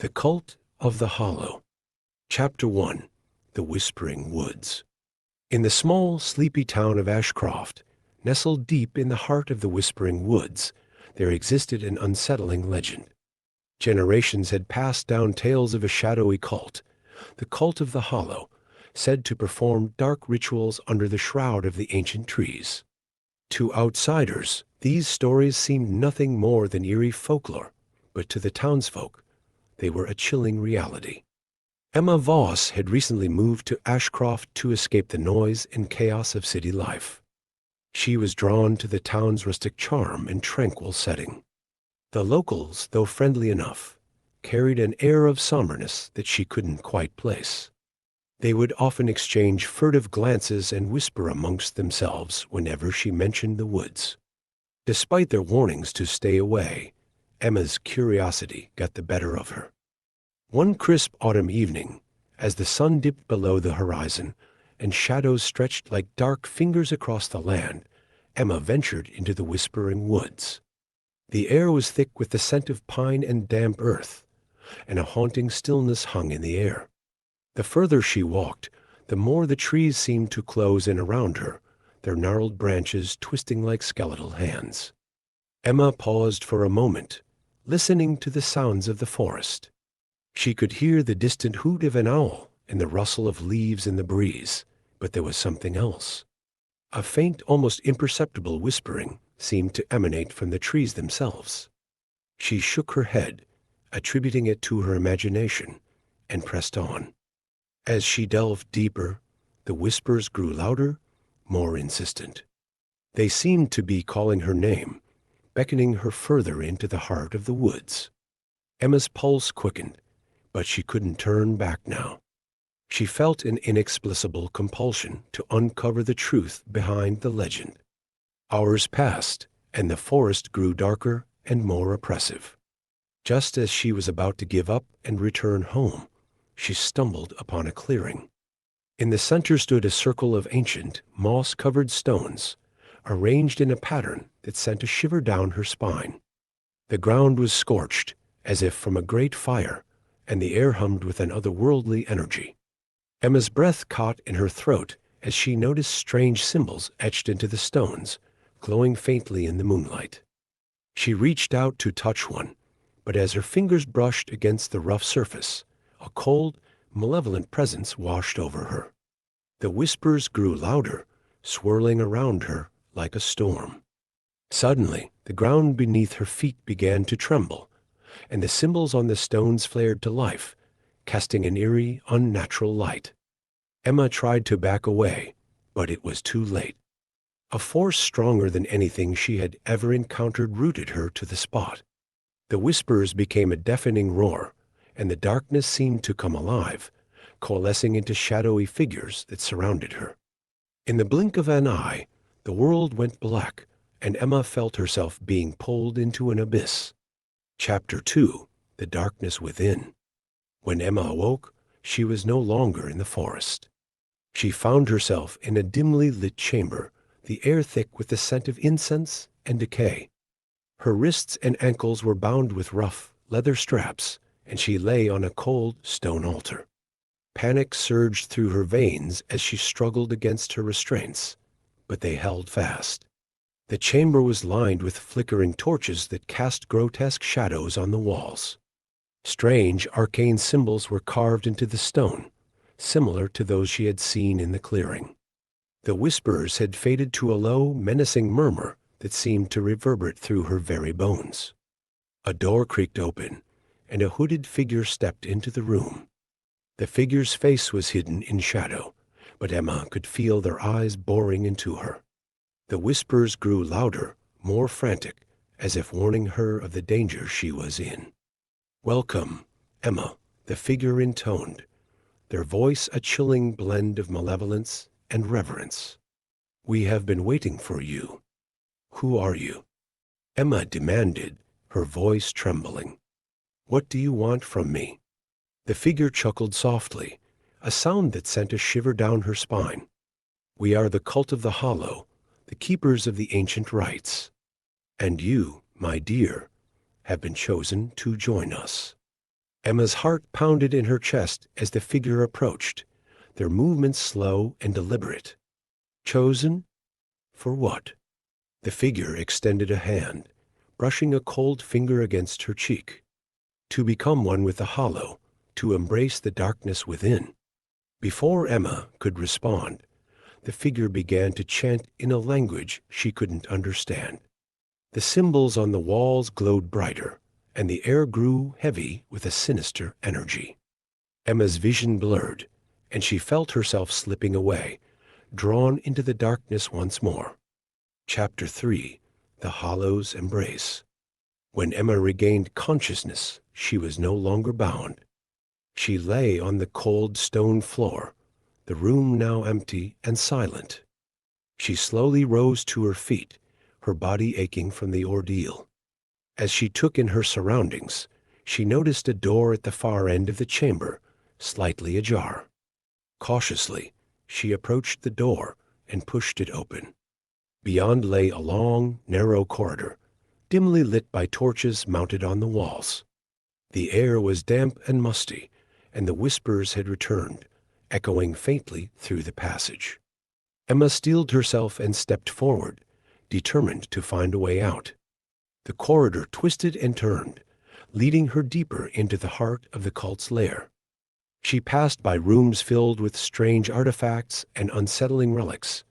The Cult of the Hollow. Chapter 1. The Whispering Woods. In the small, sleepy town of Ashcroft, nestled deep in the heart of the Whispering Woods, there existed an unsettling legend. Generations had passed down tales of a shadowy cult, the Cult of the Hollow, said to perform dark rituals under the shroud of the ancient trees. To outsiders, these stories seemed nothing more than eerie folklore, but to the townsfolk, they were a chilling reality. Emma Voss had recently moved to Ashcroft to escape the noise and chaos of city life. She was drawn to the town's rustic charm and tranquil setting. The locals, though friendly enough, carried an air of somberness that she couldn't quite place. They would often exchange furtive glances and whisper amongst themselves whenever she mentioned the woods. Despite their warnings to stay away, Emma's curiosity got the better of her. One crisp autumn evening, as the sun dipped below the horizon and shadows stretched like dark fingers across the land, Emma ventured into the Whispering Woods. The air was thick with the scent of pine and damp earth, and a haunting stillness hung in the air. The further she walked, the more the trees seemed to close in around her, their gnarled branches twisting like skeletal hands. Emma paused for a moment, listening to the sounds of the forest. She could hear the distant hoot of an owl and the rustle of leaves in the breeze, but there was something else. A faint, almost imperceptible whispering seemed to emanate from the trees themselves. She shook her head, attributing it to her imagination, and pressed on. As she delved deeper, the whispers grew louder, more insistent. They seemed to be calling her name, beckoning her further into the heart of the woods. Emma's pulse quickened, but she couldn't turn back now. She felt an inexplicable compulsion to uncover the truth behind the legend. Hours passed, and the forest grew darker and more oppressive. Just as she was about to give up and return home, she stumbled upon a clearing. In the center stood a circle of ancient, moss-covered stones, arranged in a pattern that sent a shiver down her spine. The ground was scorched, as if from a great fire, and the air hummed with an otherworldly energy. Emma's breath caught in her throat as she noticed strange symbols etched into the stones, glowing faintly in the moonlight. She reached out to touch one, but as her fingers brushed against the rough surface, a cold, malevolent presence washed over her. The whispers grew louder, swirling around her like a storm. Suddenly, the ground beneath her feet began to tremble, and the symbols on the stones flared to life, casting an eerie, unnatural light. Emma tried to back away, but it was too late. A force stronger than anything she had ever encountered rooted her to the spot. The whispers became a deafening roar, and the darkness seemed to come alive, coalescing into shadowy figures that surrounded her. In the blink of an eye, the world went black, and Emma felt herself being pulled into an abyss. Chapter 2. The Darkness Within. When Emma awoke, she was no longer in the forest. She found herself in a dimly lit chamber, the air thick with the scent of incense and decay. Her wrists and ankles were bound with rough, leather straps, and she lay on a cold stone altar. Panic surged through her veins as she struggled against her restraints, but they held fast. The chamber was lined with flickering torches that cast grotesque shadows on the walls. Strange, arcane symbols were carved into the stone, similar to those she had seen in the clearing. The whispers had faded to a low, menacing murmur that seemed to reverberate through her very bones. A door creaked open, and a hooded figure stepped into the room. The figure's face was hidden in shadow, but Emma could feel their eyes boring into her. The whispers grew louder, more frantic, as if warning her of the danger she was in. "Welcome, Emma," the figure intoned, their voice a chilling blend of malevolence and reverence. "We have been waiting for you. Who are you?" Emma demanded, her voice trembling. "What do you want from me?" The figure chuckled softly, a sound that sent a shiver down her spine. "We are the Cult of the Hollow, the keepers of the ancient rites. And you, my dear, have been chosen to join us." Emma's heart pounded in her chest as the figure approached, their movements slow and deliberate. Chosen? For what? The figure extended a hand, brushing a cold finger against her cheek. To become one with the hollow, to embrace the darkness within. Before Emma could respond, the figure began to chant in a language she couldn't understand. The symbols on the walls glowed brighter, and the air grew heavy with a sinister energy. Emma's vision blurred, and she felt herself slipping away, drawn into the darkness once more. Chapter 3: The Hollow's Embrace. When Emma regained consciousness, she was no longer bound. She lay on the cold stone floor, the room now empty and silent. She slowly rose to her feet, her body aching from the ordeal. As she took in her surroundings, she noticed a door at the far end of the chamber, slightly ajar. Cautiously, she approached the door and pushed it open. Beyond lay a long, narrow corridor, dimly lit by torches mounted on the walls. The air was damp and musty, and the whispers had returned, echoing faintly through the passage. Emma steeled herself and stepped forward, determined to find a way out. The corridor twisted and turned, leading her deeper into the heart of the cult's lair. She passed by rooms filled with strange artifacts and unsettling relics,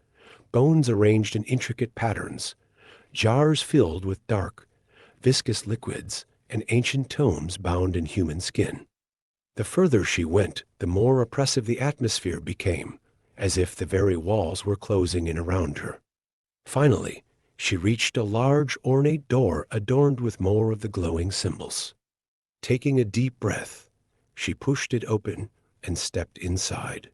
bones arranged in intricate patterns, jars filled with dark, viscous liquids, and ancient tomes bound in human skin. The further she went, the more oppressive the atmosphere became, as if the very walls were closing in around her. Finally, she reached a large, ornate door adorned with more of the glowing symbols. Taking a deep breath, she pushed it open and stepped inside.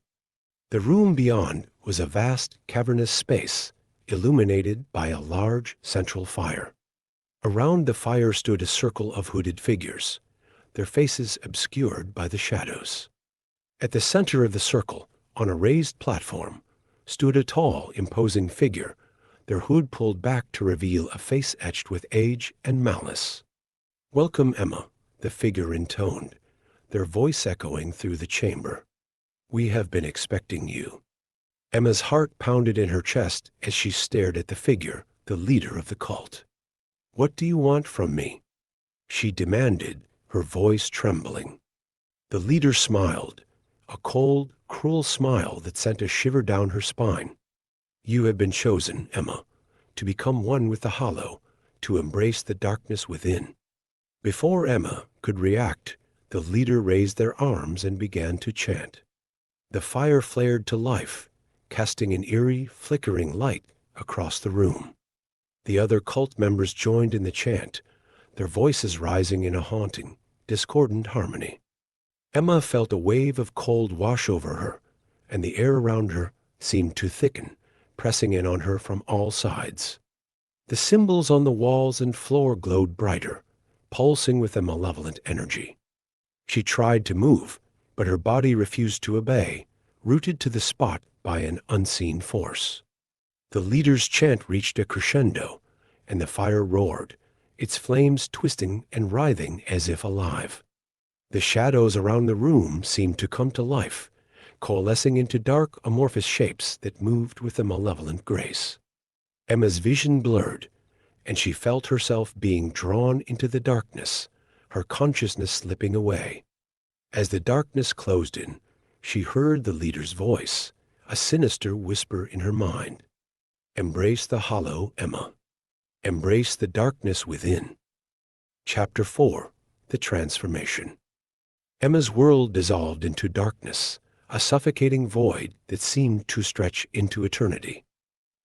The room beyond was a vast, cavernous space, illuminated by a large central fire. Around the fire stood a circle of hooded figures, their faces obscured by the shadows. At the center of the circle, on a raised platform, stood a tall, imposing figure, their hood pulled back to reveal a face etched with age and malice. "Welcome, Emma," the figure intoned, their voice echoing through the chamber. "We have been expecting you." Emma's heart pounded in her chest as she stared at the figure, the leader of the cult. "What do you want from me?" she demanded, her voice trembling. The leader smiled, a cold, cruel smile that sent a shiver down her spine. "You have been chosen, Emma, to become one with the hollow, to embrace the darkness within." Before Emma could react, the leader raised their arms and began to chant. The fire flared to life, casting an eerie, flickering light across the room. The other cult members joined in the chant, their voices rising in a haunting, discordant harmony. Emma felt a wave of cold wash over her, and the air around her seemed to thicken, pressing in on her from all sides. The symbols on the walls and floor glowed brighter, pulsing with a malevolent energy. She tried to move, but her body refused to obey, rooted to the spot by an unseen force. The leader's chant reached a crescendo, and the fire roared, its flames twisting and writhing as if alive. The shadows around the room seemed to come to life, coalescing into dark, amorphous shapes that moved with a malevolent grace. Emma's vision blurred, and she felt herself being drawn into the darkness, her consciousness slipping away. As the darkness closed in, she heard the leader's voice, a sinister whisper in her mind. "Embrace the hollow, Emma. Embrace the darkness within." Chapter 4: The Transformation. Emma's world dissolved into darkness, a suffocating void that seemed to stretch into eternity.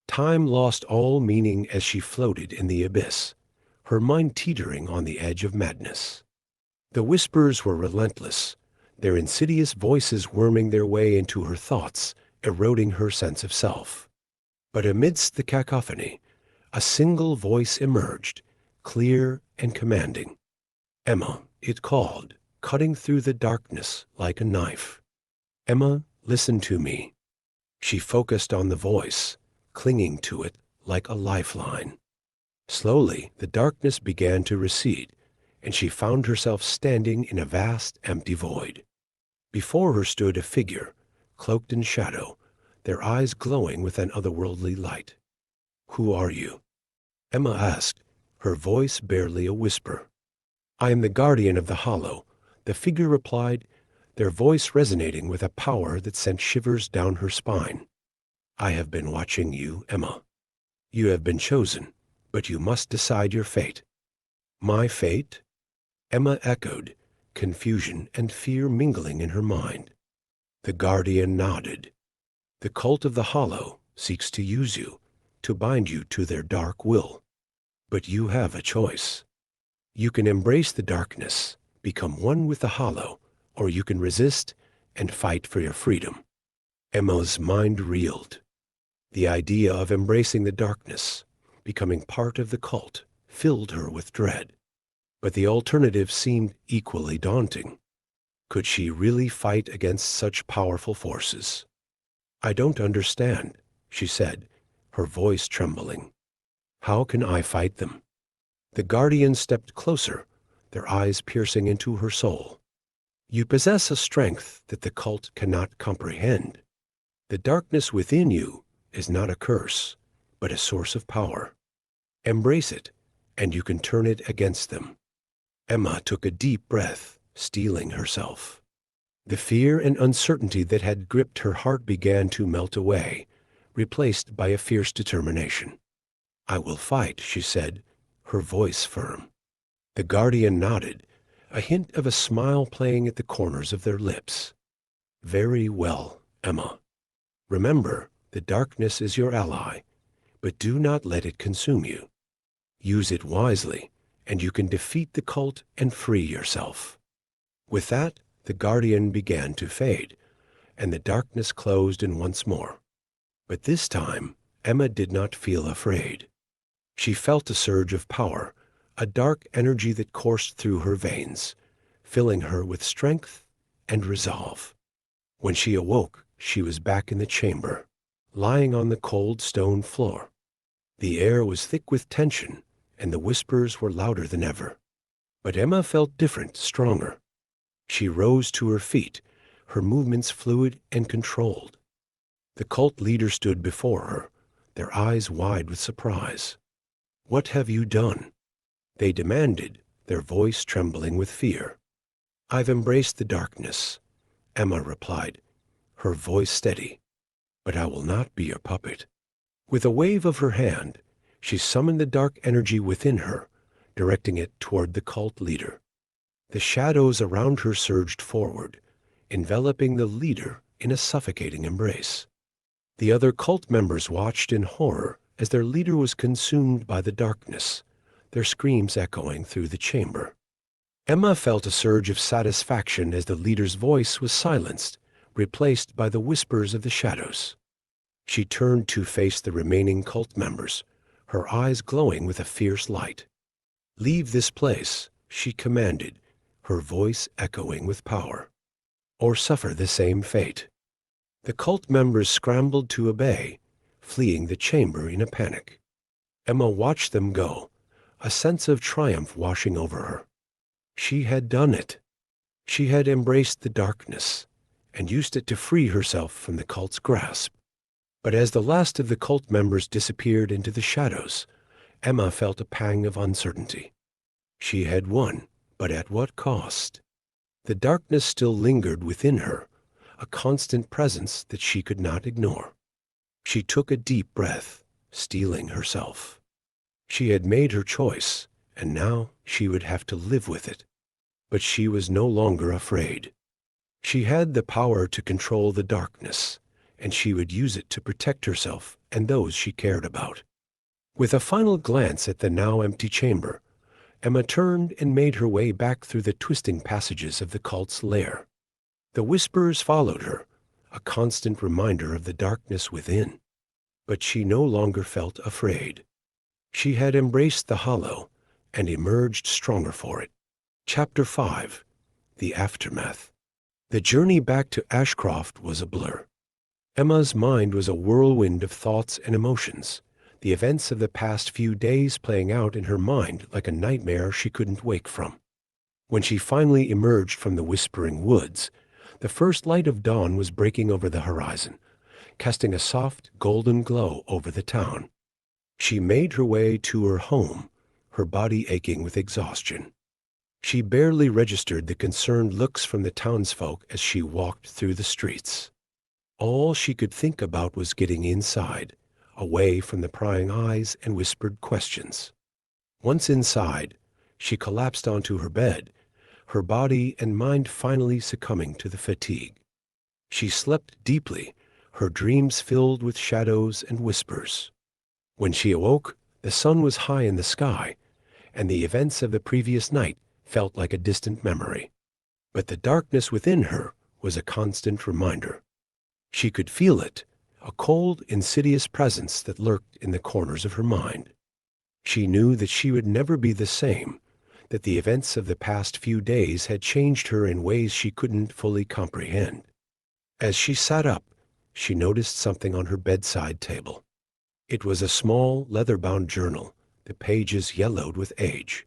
Time lost all meaning as she floated in the abyss, her mind teetering on the edge of madness. The whispers were relentless, their insidious voices worming their way into her thoughts, eroding her sense of self. But amidst the cacophony, a single voice emerged, clear and commanding. "Emma," it called, cutting through the darkness like a knife. "Emma, listen to me." She focused on the voice, clinging to it like a lifeline. Slowly, the darkness began to recede, and she found herself standing in a vast, empty void. Before her stood a figure, cloaked in shadow, their eyes glowing with an otherworldly light. "Who are you?" Emma asked, her voice barely a whisper. "I am the guardian of the hollow," the figure replied, their voice resonating with a power that sent shivers down her spine. "I have been watching you, Emma. You have been chosen, but you must decide your fate." "My fate?" Emma echoed, confusion and fear mingling in her mind. The guardian nodded. "The cult of the hollow seeks to use you, to bind you to their dark will. But you have a choice. You can embrace the darkness, become one with the hollow, or you can resist and fight for your freedom." Emma's mind reeled. The idea of embracing the darkness, becoming part of the cult, filled her with dread. But the alternative seemed equally daunting. Could she really fight against such powerful forces? "I don't understand," she said, her voice trembling. "How can I fight them?" The guardian stepped closer, their eyes piercing into her soul. "You possess a strength that the cult cannot comprehend. The darkness within you is not a curse, but a source of power. Embrace it, and you can turn it against them." Emma took a deep breath, steeling herself. The fear and uncertainty that had gripped her heart began to melt away, replaced by a fierce determination. "I will fight," she said, her voice firm. The guardian nodded, a hint of a smile playing at the corners of their lips. "Very well, Emma. Remember, the darkness is your ally, but do not let it consume you. Use it wisely, and you can defeat the cult and free yourself." With that, the guardian began to fade, and the darkness closed in once more. But this time, Emma did not feel afraid. She felt a surge of power, a dark energy that coursed through her veins, filling her with strength and resolve. When she awoke, she was back in the chamber, lying on the cold stone floor. The air was thick with tension, and the whispers were louder than ever. But Emma felt different, stronger. She rose to her feet, her movements fluid and controlled. The cult leader stood before her, their eyes wide with surprise. "What have you done?" they demanded, their voice trembling with fear. "I've embraced the darkness," Emma replied, her voice steady. "But I will not be your puppet." With a wave of her hand, she summoned the dark energy within her, directing it toward the cult leader. The shadows around her surged forward, enveloping the leader in a suffocating embrace. The other cult members watched in horror as their leader was consumed by the darkness, their screams echoing through the chamber. Emma felt a surge of satisfaction as the leader's voice was silenced, replaced by the whispers of the shadows. She turned to face the remaining cult members, her eyes glowing with a fierce light. "Leave this place," she commanded, her voice echoing with power, "or suffer the same fate." The cult members scrambled to obey, fleeing the chamber in a panic. Emma watched them go, a sense of triumph washing over her. She had done it. She had embraced the darkness and used it to free herself from the cult's grasp. But as the last of the cult members disappeared into the shadows, Emma felt a pang of uncertainty. She had won, but at what cost? The darkness still lingered within her, a constant presence that she could not ignore. She took a deep breath, steeling herself. She had made her choice, and now she would have to live with it. But she was no longer afraid. She had the power to control the darkness, and she would use it to protect herself and those she cared about. With a final glance at the now empty chamber, Emma turned and made her way back through the twisting passages of the cult's lair. The whispers followed her, a constant reminder of the darkness within. But she no longer felt afraid. She had embraced the hollow and emerged stronger for it. Chapter 5. The Aftermath. The journey back to Ashcroft was a blur. Emma's mind was a whirlwind of thoughts and emotions, the events of the past few days playing out in her mind like a nightmare she couldn't wake from. When she finally emerged from the whispering woods, the first light of dawn was breaking over the horizon, casting a soft golden glow over the town. She made her way to her home, her body aching with exhaustion. She barely registered the concerned looks from the townsfolk as she walked through the streets. All she could think about was getting inside, away from the prying eyes and whispered questions. Once inside, she collapsed onto her bed, her body and mind finally succumbing to the fatigue. She slept deeply, her dreams filled with shadows and whispers. When she awoke, the sun was high in the sky, and the events of the previous night felt like a distant memory. But the darkness within her was a constant reminder. She could feel it, a cold, insidious presence that lurked in the corners of her mind. She knew that she would never be the same, that the events of the past few days had changed her in ways she couldn't fully comprehend. As she sat up, she noticed something on her bedside table. It was a small, leather-bound journal, the pages yellowed with age.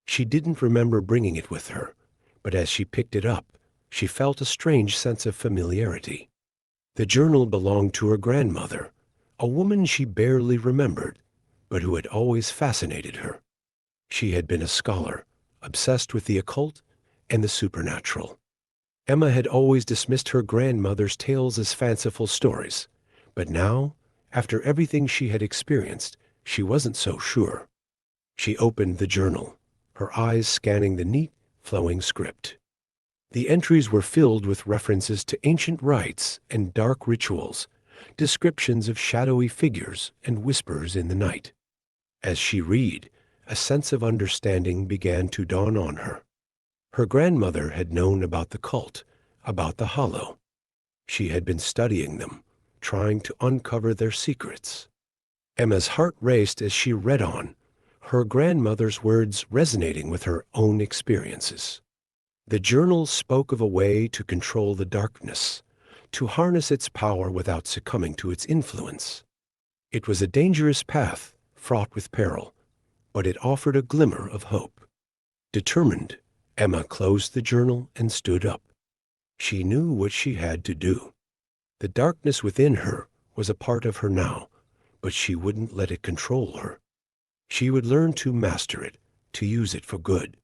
She didn't remember bringing it with her, but as she picked it up, she felt a strange sense of familiarity. The journal belonged to her grandmother, a woman she barely remembered, but who had always fascinated her. She had been a scholar, obsessed with the occult and the supernatural. Emma had always dismissed her grandmother's tales as fanciful stories, but now, after everything she had experienced, she wasn't so sure. She opened the journal, her eyes scanning the neat, flowing script. The entries were filled with references to ancient rites and dark rituals, descriptions of shadowy figures and whispers in the night. As she read, a sense of understanding began to dawn on her. Her grandmother had known about the cult, about the Hollow. She had been studying them, trying to uncover their secrets. Emma's heart raced as she read on, her grandmother's words resonating with her own experiences. The journal spoke of a way to control the darkness, to harness its power without succumbing to its influence. It was a dangerous path, fraught with peril, but it offered a glimmer of hope. Determined, Emma closed the journal and stood up. She knew what she had to do. The darkness within her was a part of her now, but she wouldn't let it control her. She would learn to master it, to use it for good.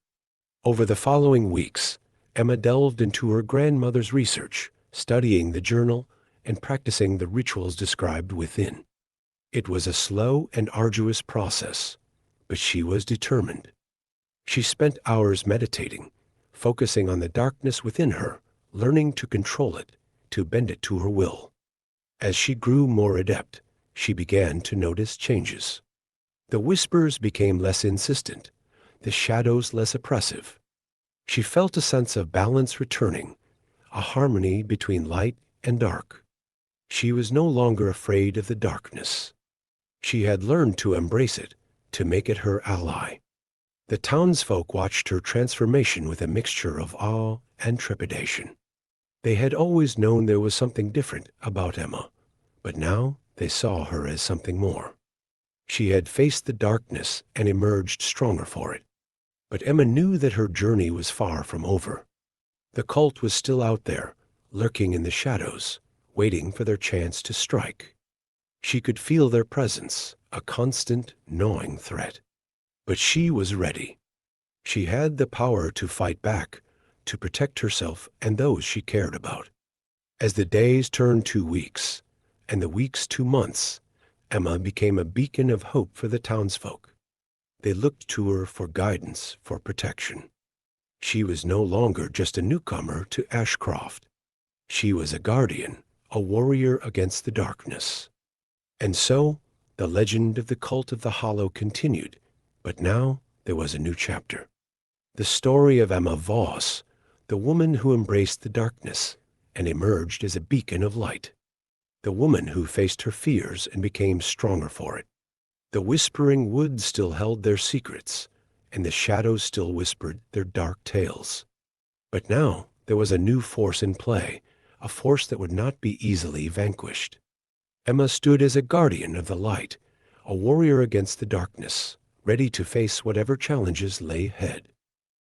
Over the following weeks, Emma delved into her grandmother's research, studying the journal and practicing the rituals described within. It was a slow and arduous process, but she was determined. She spent hours meditating, focusing on the darkness within her, learning to control it, to bend it to her will. As she grew more adept, she began to notice changes. The whispers became less insistent, the shadows less oppressive. She felt a sense of balance returning, a harmony between light and dark. She was no longer afraid of the darkness. She had learned to embrace it, to make it her ally. The townsfolk watched her transformation with a mixture of awe and trepidation. They had always known there was something different about Emma, but now they saw her as something more. She had faced the darkness and emerged stronger for it. But Emma knew that her journey was far from over. The cult was still out there, lurking in the shadows, waiting for their chance to strike. She could feel their presence, a constant, gnawing threat. But she was ready. She had the power to fight back, to protect herself and those she cared about. As the days turned to weeks, and the weeks to months, Emma became a beacon of hope for the townsfolk. They looked to her for guidance, for protection. She was no longer just a newcomer to Ashcroft. She was a guardian, a warrior against the darkness. And so, the legend of the cult of the Hollow continued, but now there was a new chapter. The story of Emma Voss, the woman who embraced the darkness and emerged as a beacon of light. The woman who faced her fears and became stronger for it. The whispering woods still held their secrets, and the shadows still whispered their dark tales. But now there was a new force in play, a force that would not be easily vanquished. Emma stood as a guardian of the light, a warrior against the darkness, ready to face whatever challenges lay ahead.